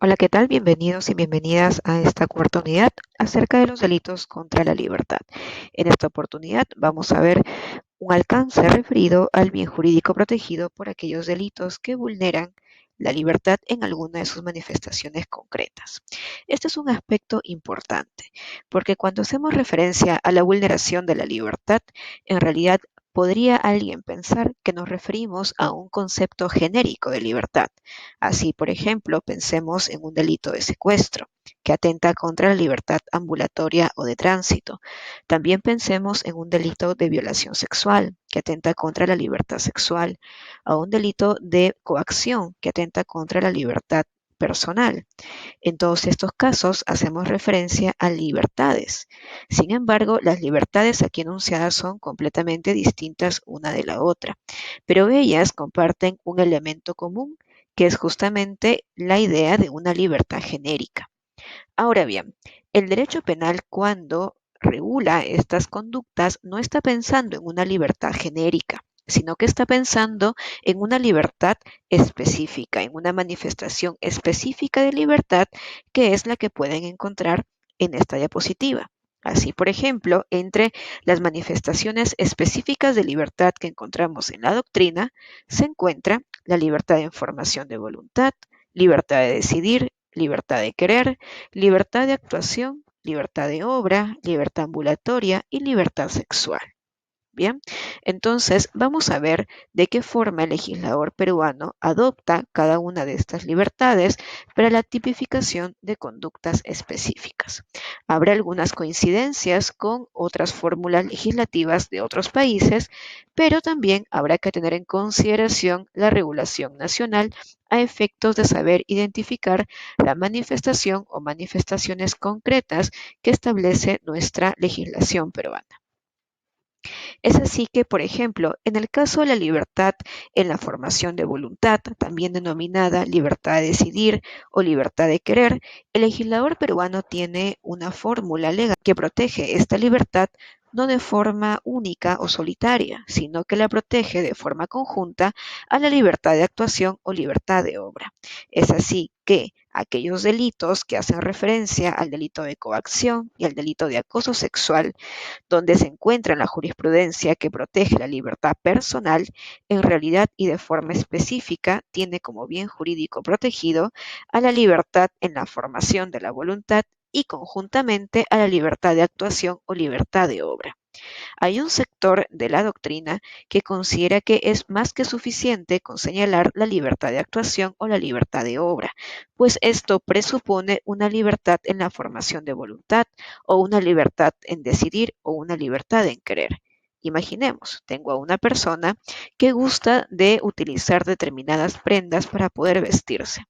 Hola, ¿qué tal? Bienvenidos y bienvenidas a esta cuarta unidad acerca de los delitos contra la libertad. En esta oportunidad vamos a ver un alcance referido al bien jurídico protegido por aquellos delitos que vulneran la libertad en alguna de sus manifestaciones concretas. Este es un aspecto importante, porque cuando hacemos referencia a la vulneración de la libertad, en realidad podría alguien pensar que nos referimos a un concepto genérico de libertad. Así, por ejemplo, pensemos en un delito de secuestro, que atenta contra la libertad ambulatoria o de tránsito. También pensemos en un delito de violación sexual, que atenta contra la libertad sexual, o un delito de coacción, que atenta contra la libertad personal. En todos estos casos hacemos referencia a libertades. Sin embargo, las libertades aquí enunciadas son completamente distintas una de la otra, pero ellas comparten un elemento común, que es justamente la idea de una libertad genérica. Ahora bien, el derecho penal cuando regula estas conductas no está pensando en una libertad genérica, sino que está pensando en una libertad específica, en una manifestación específica de libertad que es la que pueden encontrar en esta diapositiva. Así, por ejemplo, entre las manifestaciones específicas de libertad que encontramos en la doctrina, se encuentra la libertad de información de voluntad, libertad de decidir, libertad de querer, libertad de actuación, libertad de obra, libertad ambulatoria y libertad sexual. Bien, entonces vamos a ver de qué forma el legislador peruano adopta cada una de estas libertades para la tipificación de conductas específicas. Habrá algunas coincidencias con otras fórmulas legislativas de otros países, pero también habrá que tener en consideración la regulación nacional a efectos de saber identificar la manifestación o manifestaciones concretas que establece nuestra legislación peruana. Es así que, por ejemplo, en el caso de la libertad en la formación de voluntad, también denominada libertad de decidir o libertad de querer, el legislador peruano tiene una fórmula legal que protege esta libertad no de forma única o solitaria, sino que la protege de forma conjunta a la libertad de actuación o libertad de obra. Es así que aquellos delitos que hacen referencia al delito de coacción y al delito de acoso sexual donde se encuentra en la jurisprudencia que protege la libertad personal, en realidad y de forma específica tiene como bien jurídico protegido a la libertad en la formación de la voluntad y conjuntamente a la libertad de actuación o libertad de obra. Hay un sector de la doctrina que considera que es más que suficiente con señalar la libertad de actuación o la libertad de obra, pues esto presupone una libertad en la formación de voluntad o una libertad en decidir o una libertad en querer. Imaginemos, tengo a una persona que gusta de utilizar determinadas prendas para poder vestirse.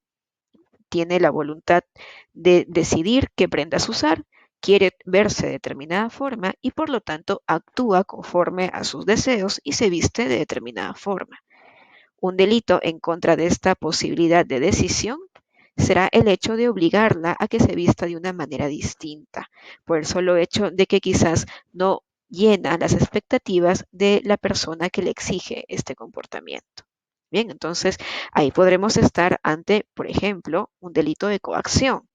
Tiene la voluntad de decidir qué prendas usar, quiere verse de determinada forma y por lo tanto actúa conforme a sus deseos y se viste de determinada forma. Un delito en contra de esta posibilidad de decisión será el hecho de obligarla a que se vista de una manera distinta, por el solo hecho de que quizás no llena las expectativas de la persona que le exige este comportamiento. Bien, entonces ahí podremos estar ante, por ejemplo, un delito de coacción,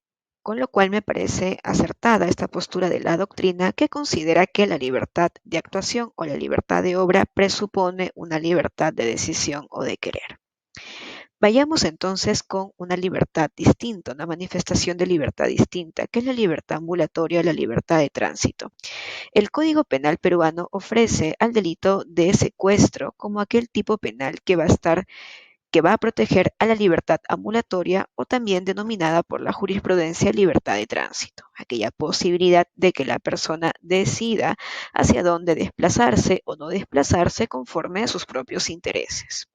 con lo cual me parece acertada esta postura de la doctrina que considera que la libertad de actuación o la libertad de obra presupone una libertad de decisión o de querer. Vayamos entonces con una libertad distinta, una manifestación de libertad distinta, que es la libertad ambulatoria o la libertad de tránsito. El Código Penal peruano ofrece al delito de secuestro como aquel tipo penal que va a proteger a la libertad ambulatoria o también denominada por la jurisprudencia libertad de tránsito, aquella posibilidad de que la persona decida hacia dónde desplazarse o no desplazarse conforme a sus propios intereses.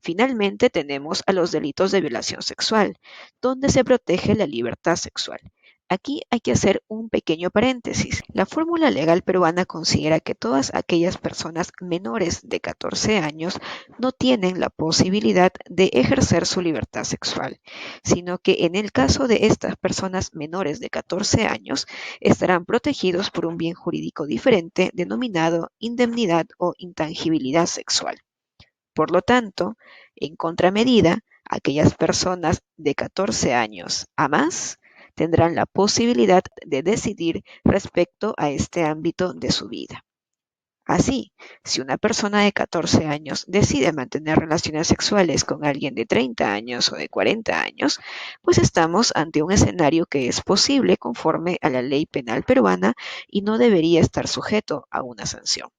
Finalmente tenemos a los delitos de violación sexual, donde se protege la libertad sexual. Aquí hay que hacer un pequeño paréntesis. La fórmula legal peruana considera que todas aquellas personas menores de 14 años no tienen la posibilidad de ejercer su libertad sexual, sino que en el caso de estas personas menores de 14 años estarán protegidos por un bien jurídico diferente denominado indemnidad o intangibilidad sexual. Por lo tanto, en contramedida, Aquellas personas de 14 años a más tendrán la posibilidad de decidir respecto a este ámbito de su vida. Así, si una persona de 14 años decide mantener relaciones sexuales con alguien de 30 años o de 40 años, pues estamos ante un escenario que es posible conforme a la ley penal peruana y no debería estar sujeto a una sanción.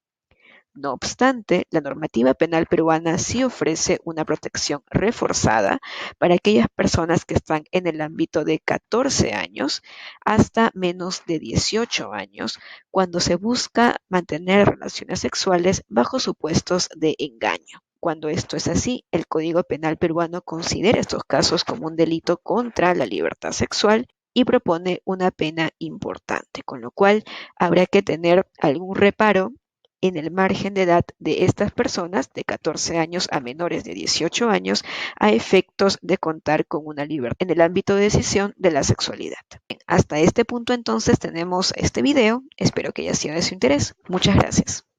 No obstante, la normativa penal peruana sí ofrece una protección reforzada para aquellas personas que están en el ámbito de 14 años hasta menos de 18 años, cuando se busca mantener relaciones sexuales bajo supuestos de engaño. Cuando esto es así, el Código Penal peruano considera estos casos como un delito contra la libertad sexual y propone una pena importante, con lo cual habrá que tener algún reparo en el margen de edad de estas personas de 14 años a menores de 18 años a efectos de contar con una libertad en el ámbito de decisión de la sexualidad. Hasta este punto entonces tenemos este video, espero que haya sido de su interés. Muchas gracias.